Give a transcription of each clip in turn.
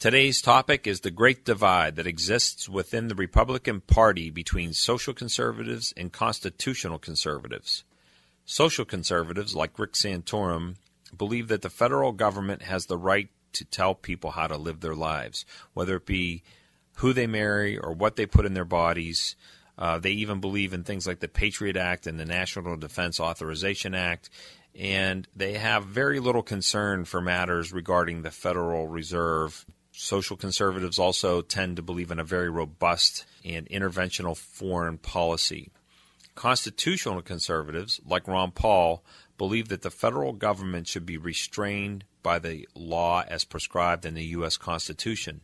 Today's topic is the great divide that exists within the Republican Party between social conservatives and constitutional conservatives. Social conservatives, like Rick Santorum, believe that the federal government has the right to tell people how to live their lives, whether it be who they marry or what they put in their bodies. They even believe in things like the PATRIOT Act and the National Defense Authorization Act, and they have very little concern for matters regarding the Federal Reserve. Social conservatives also tend to believe in a very robust and interventional foreign policy. Constitutional conservatives, like Ron Paul, believe that the federal government should be restrained by the law as prescribed in the U.S. Constitution.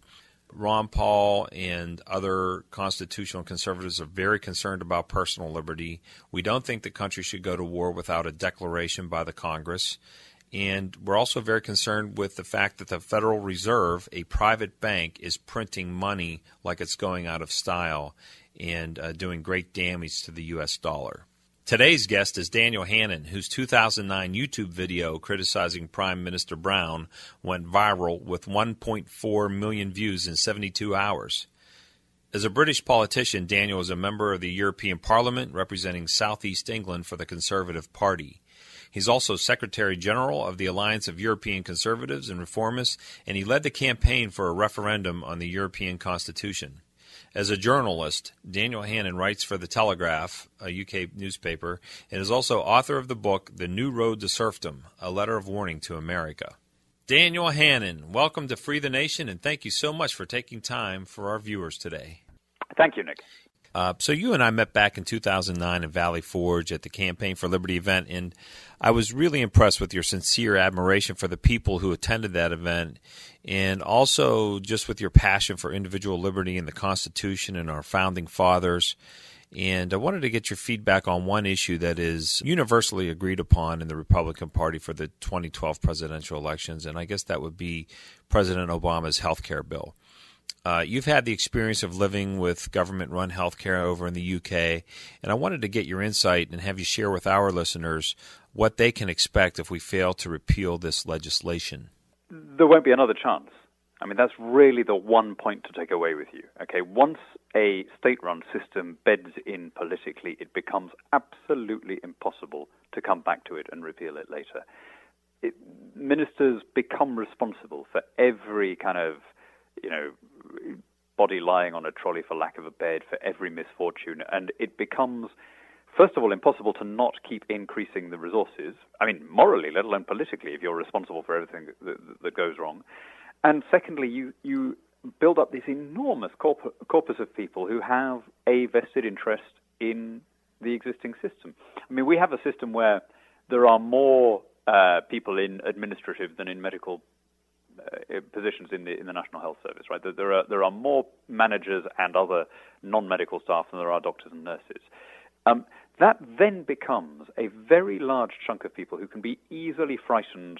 Ron Paul and other constitutional conservatives are very concerned about personal liberty. We don't think the country should go to war without a declaration by the Congress. And we're also very concerned with the fact that the Federal Reserve, a private bank, is printing money like it's going out of style and doing great damage to the U.S. dollar. Today's guest is Daniel Hannan, whose 2009 YouTube video criticizing Prime Minister Brown went viral with 1.4 million views in 72 hours. As a British politician, Daniel is a member of the European Parliament representing Southeast England for the Conservative Party. He's also Secretary General of the Alliance of European Conservatives and Reformists, and he led the campaign for a referendum on the European Constitution. As a journalist, Daniel Hannan writes for The Telegraph, a UK newspaper, and is also author of the book The New Road to Serfdom, A Letter of Warning to America. Daniel Hannan, welcome to Free the Nation, and thank you so much for taking time for our viewers today. Thank you, Nick. So you and I met back in 2009 in Valley Forge at the Campaign for Liberty event, and I was really impressed with your sincere admiration for the people who attended that event, and also just with your passion for individual liberty and the Constitution and our founding fathers. And I wanted to get your feedback on one issue that is universally agreed upon in the Republican Party for the 2012 presidential elections, and I guess that would be President Obama's health care bill. You've had the experience of living with government-run healthcare over in the UK, and I wanted to get your insight and have you share with our listeners what they can expect if we fail to repeal this legislation. There won't be another chance. I mean, that's really the one point to take away with you. Okay, once a state-run system beds in politically, it becomes absolutely impossible to come back to it and repeal it later. Ministers become responsible for every kind of, body lying on a trolley for lack of a bed, for every misfortune, and it becomes, first of all, impossible to not keep increasing the resources. I mean, morally, let alone politically, if you're responsible for everything that goes wrong. And secondly, you build up this enormous corpus of people who have a vested interest in the existing system. I mean, we have a system where there are more people in administrative than in medical positions in the National Health Service, right? There are more managers and other non-medical staff than there are doctors and nurses. That then becomes a very large chunk of people who can be easily frightened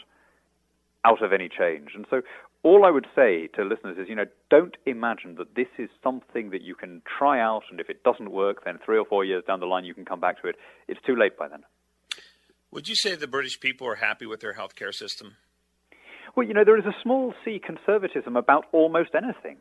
out of any change. And so all I would say to listeners is, don't imagine that this is something that you can try out, and if it doesn't work, then 3 or 4 years down the line you can come back to it. It's too late by then. Would you say the British people are happy with their healthcare system? Well, there is a small C conservatism about almost anything.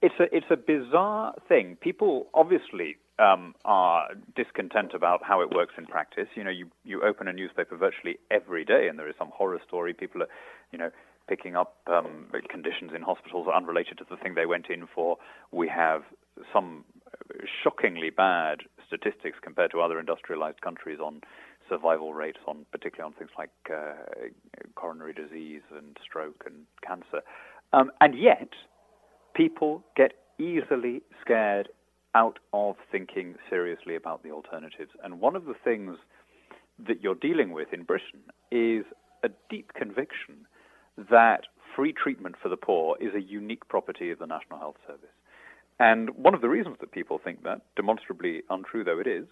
It's a bizarre thing. People obviously are discontent about how it works in practice. You open a newspaper virtually every day, and there is some horror story. People are, picking up conditions in hospitals unrelated to the thing they went in for. We have some shockingly bad statistics compared to other industrialized countries on survival rates, particularly on things like coronary disease and stroke and cancer. And yet, people get easily scared out of thinking seriously about the alternatives. And one of the things that you're dealing with in Britain is a deep conviction that free treatment for the poor is a unique property of the National Health Service. And one of the reasons that people think that, demonstrably untrue though it is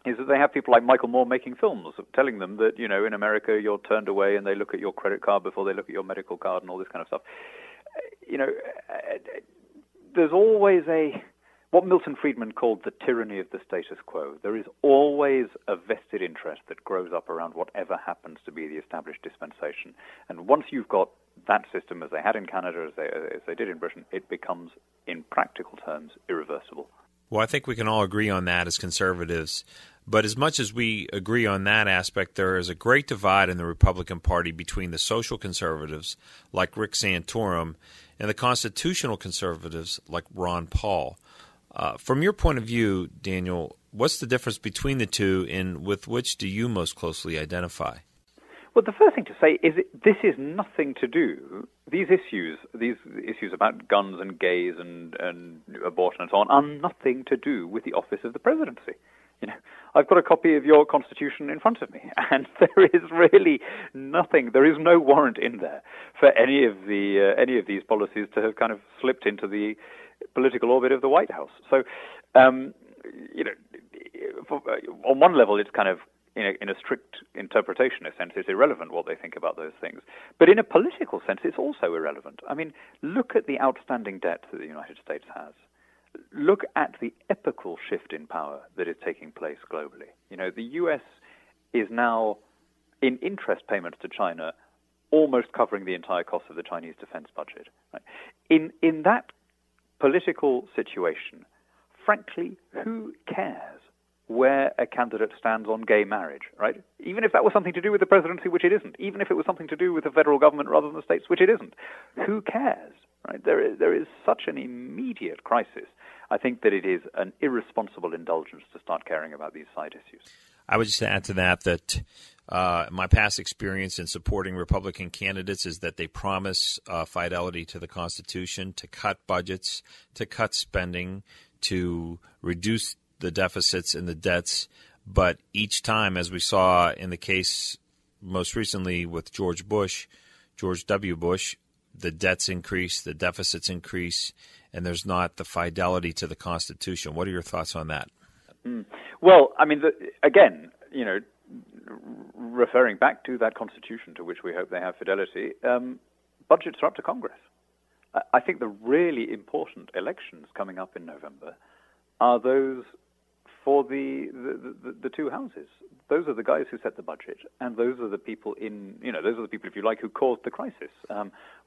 that they have people like Michael Moore making films telling them that, in America you're turned away and they look at your credit card before they look at your medical card and all this kind of stuff. There's always what Milton Friedman called the tyranny of the status quo. There is always a vested interest that grows up around whatever happens to be the established dispensation. And once you've got that system, as they had in Canada, as they did in Britain, it becomes, in practical terms, irreversible. Well, I think we can all agree on that as conservatives. But as much as we agree on that aspect, there is a great divide in the Republican Party between the social conservatives, like Rick Santorum, and the constitutional conservatives, like Ron Paul. From your point of view, Daniel, what's the difference between the two, and with which do you most closely identify? Well, the first thing to say is this is nothing to do, these issues about guns and gays and abortion and so on, are nothing to do with the office of the presidency. You know, I've got a copy of your Constitution in front of me, and there is really nothing. There is no warrant in there for any of these policies to have kind of slipped into the political orbit of the White House. So, on one level, it's kind of in a strict interpretationist sense, it's irrelevant what they think about those things. But in a political sense, it's also irrelevant. I mean, look at the outstanding debt that the United States has. Look at the epochal shift in power that is taking place globally. You know, the U.S. is now, in interest payments to China, almost covering the entire cost of the Chinese defense budget. Right? In that political situation, frankly, who cares where a candidate stands on gay marriage, right? Even if that was something to do with the presidency, which it isn't. Even if it was something to do with the federal government rather than the states, which it isn't. Who cares, right? There is such an immediate crisis. I think that it is an irresponsible indulgence to start caring about these side issues. I would just add to that my past experience in supporting Republican candidates is that they promise fidelity to the Constitution, to cut budgets, to cut spending, to reduce the deficits and the debts. But each time, as we saw in the case most recently with George W. Bush, the debts increase, the deficits increase, and there's not the fidelity to the Constitution. What are your thoughts on that? Well, I mean, again, you know, referring back to that Constitution to which we hope they have fidelity, budgets are up to Congress. I think the really important elections coming up in November are those for the two houses. Those are the guys who set the budget, and those are the people if you like, who caused the crisis.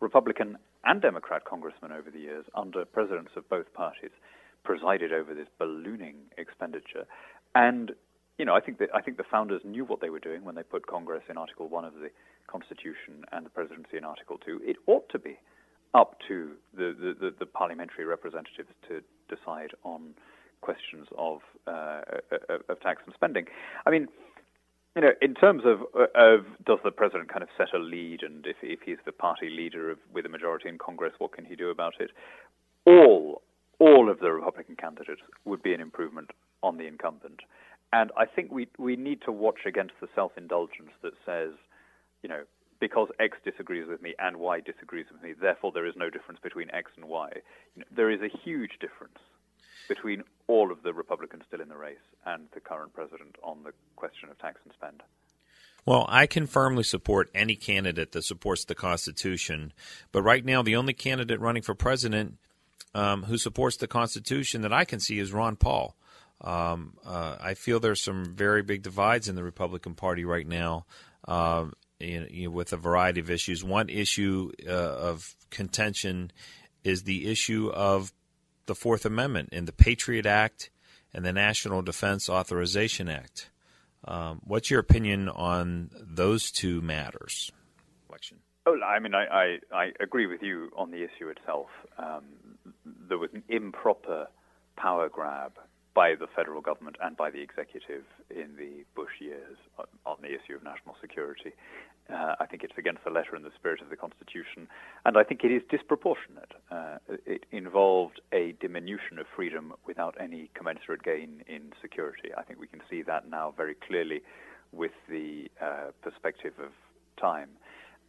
Republican and Democrat congressmen over the years, under presidents of both parties, presided over this ballooning expenditure. And, you know, I think the founders knew what they were doing when they put Congress in Article 1 of the Constitution and the presidency in Article 2. It ought to be up to the parliamentary representatives to decide on questions of tax and spending. I mean, you know, in terms of does the president kind of set a lead, and if he's the party leader with a majority in Congress, what can he do about it? All of the Republican candidates would be an improvement on the incumbent. And I think we need to watch against the self-indulgence that says, you know, because X disagrees with me and Y disagrees with me, therefore there is no difference between X and Y. You know, there is a huge difference between all of the Republicans still in the race and the current president on the question of tax and spend. Well, I can firmly support any candidate that supports the Constitution, but right now the only candidate running for president who supports the Constitution that I can see is Ron Paul. I feel there's some very big divides in the Republican Party right now with a variety of issues. One issue of contention is the issue of the Fourth Amendment in the PATRIOT Act and the National Defense Authorization Act. What's your opinion on those two matters? Oh, I mean, I agree with you on the issue itself. There was an improper power grab by the federal government and by the executive in the Bush years on the issue of national security. I think it's against the letter and the spirit of the Constitution, and I think it is disproportionate. It involved a diminution of freedom without any commensurate gain in security. I think we can see that now very clearly with the perspective of time.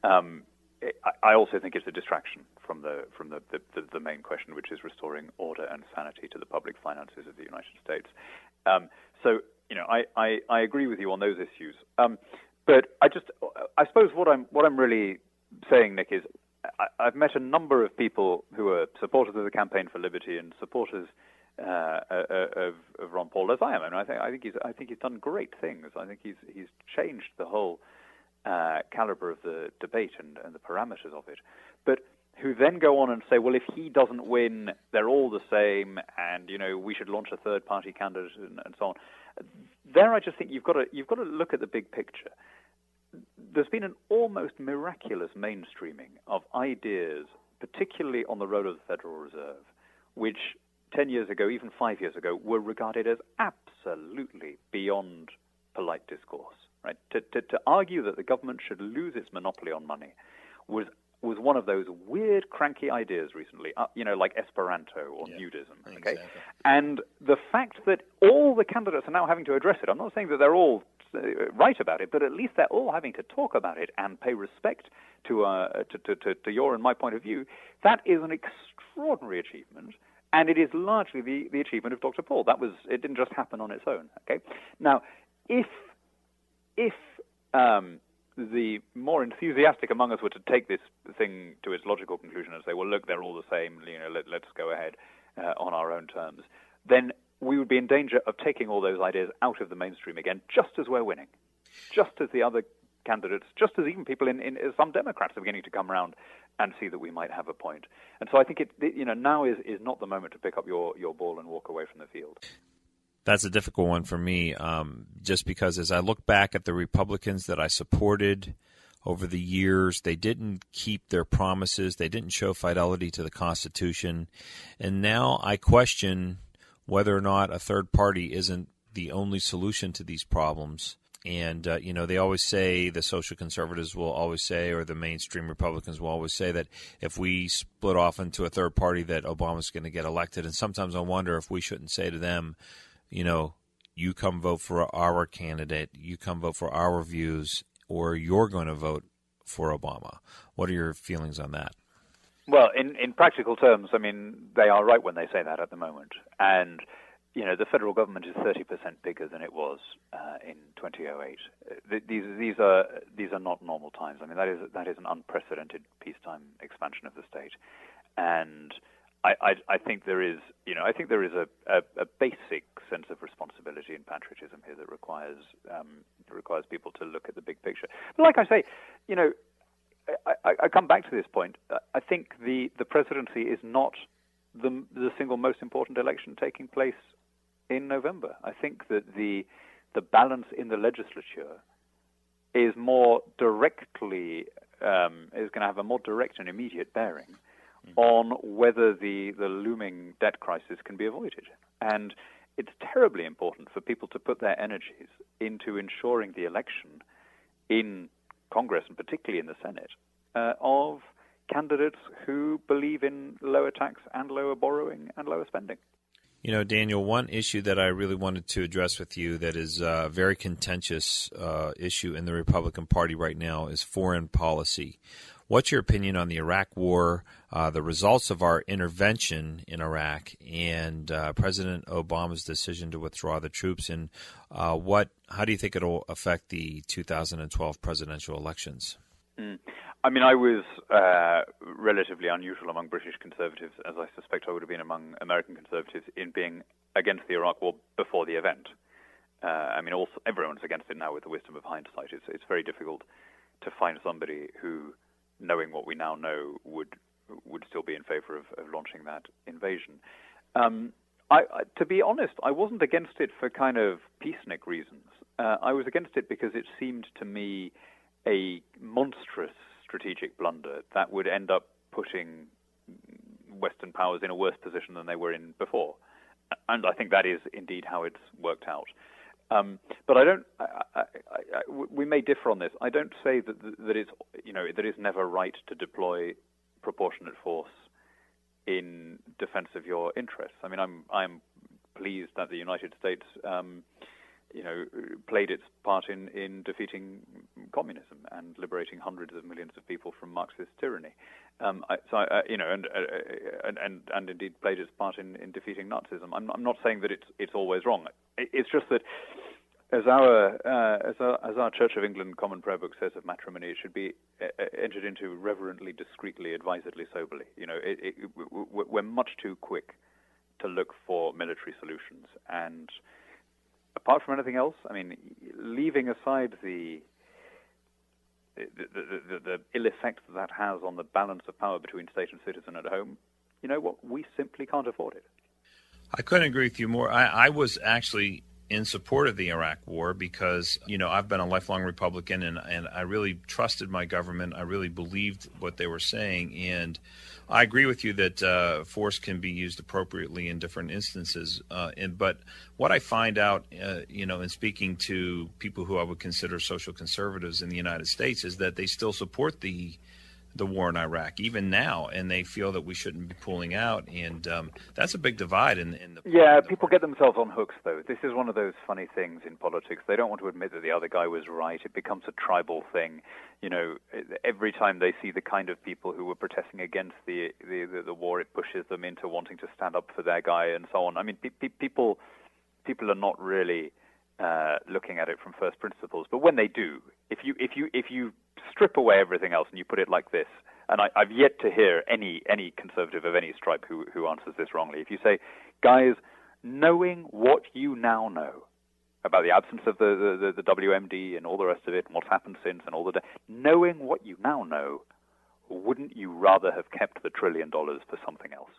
I also think it's a distraction from the main question, which is restoring order and sanity to the public finances of the United States. So, you know, I agree with you on those issues. But I suppose what I'm really saying, Nick, is I've met a number of people who are supporters of the Campaign for Liberty and supporters of Ron Paul, as I am, and I think he's done great things. I think he's changed the whole caliber of the debate and the parameters of it, but who then go on and say, well, if he doesn't win, they're all the same, and we should launch a third-party candidate and so on. There, I just think you've got to look at the big picture. There's been an almost miraculous mainstreaming of ideas, particularly on the role of the Federal Reserve, which 10 years ago, even 5 years ago, were regarded as absolutely beyond polite discourse. Right? To argue that the government should lose its monopoly on money was one of those weird, cranky ideas recently, like Esperanto or nudism. Okay, exactly. And the fact that all the candidates are now having to address it, I'm not saying that they're all right about it, but at least they're all having to talk about it and pay respect to your and my point of view. That is an extraordinary achievement, and it is largely the achievement of Dr. Paul. It didn't just happen on its own. Okay, now if the more enthusiastic among us were to take this thing to its logical conclusion and say, well, look, they're all the same, let's go ahead on our own terms, then we would be in danger of taking all those ideas out of the mainstream again, just as we're winning, just as the other candidates, just as even people in some Democrats are beginning to come around and see that we might have a point. And so I think now is not the moment to pick up your ball and walk away from the field. That's a difficult one for me, just because as I look back at the Republicans that I supported over the years, they didn't keep their promises. They didn't show fidelity to the Constitution. And now I question whether or not a third party isn't the only solution to these problems. And, they always say, the social conservatives will always say, or the mainstream Republicans will always say that if we split off into a third party that Obama's going to get elected. And sometimes I wonder if we shouldn't say to them, you come vote for our candidate, you come vote for our views, or you're going to vote for Obama. What are your feelings on that? Well, in practical terms, I mean, they are right when they say that at the moment. And, the federal government is 30% bigger than it was in 2008. These are not normal times. I mean, that is an unprecedented peacetime expansion of the state. And I think there is, a basic sense of responsibility and patriotism here that requires people to look at the big picture. But like I say, I come back to this point. I think the presidency is not the single most important election taking place in November. I think that the balance in the legislature is more directly is going to have a more direct and immediate bearing on whether the looming debt crisis can be avoided. And it's terribly important for people to put their energies into ensuring the election in Congress, and particularly in the Senate, of candidates who believe in lower tax and lower borrowing and lower spending. Daniel, one issue that I really wanted to address with you that is a very contentious issue in the Republican Party right now is foreign policy. What's your opinion on the Iraq War, the results of our intervention in Iraq, and President Obama's decision to withdraw the troops? And how do you think it'll affect the 2012 presidential elections? I mean, I was relatively unusual among British conservatives, as I suspect I would have been among American conservatives, in being against the Iraq War before the event. Also everyone's against it now with the wisdom of hindsight. It's very difficult to find somebody who, knowing what we now know, would still be in favor of launching that invasion. To be honest, I wasn't against it for kind of peacenik reasons. I was against it because it seemed to me a monstrous strategic blunder that would end up putting Western powers in a worse position than they were in before. And I think that is indeed how it's worked out. But I don't. We may differ on this. I don't say that it's that it's never right to deploy proportionate force in defense of your interests. I mean, I'm pleased that the United States played its part in defeating communism and liberating hundreds of millions of people from Marxist tyranny. And indeed played its part in defeating Nazism. I'm not saying that it's always wrong. It's just that as our Church of England Common Prayer Book says of matrimony, it should be entered into reverently, discreetly, advisedly, soberly. We're much too quick to look for military solutions. And apart from anything else, I mean, leaving aside the the ill effect that has on the balance of power between state and citizen at home, you know what? We simply can't afford it. I couldn't agree with you more. I was actually in support of the Iraq War because, I've been a lifelong Republican and I really trusted my government. I really believed what they were saying. And I agree with you that force can be used appropriately in different instances. But what I find out, in speaking to people who I would consider social conservatives in the United States, is that they still support the war in Iraq, even now, and they feel that we shouldn't be pulling out, and that's a big divide in the... Yeah, people get themselves on hooks, though. This is one of those funny things in politics. They don't want to admit that the other guy was right. It becomes a tribal thing. Every time they see the kind of people who were protesting against the war, it pushes them into wanting to stand up for their guy and so on. I mean, people are not really looking at it from first principles, but when they do, if you strip away everything else and you put it like this, and I've yet to hear any conservative of any stripe who answers this wrongly. If you say, guys, knowing what you now know about the absence of the WMD and all the rest of it and what's happened since and all knowing what you now know, wouldn't you rather have kept the $1 trillion for something else?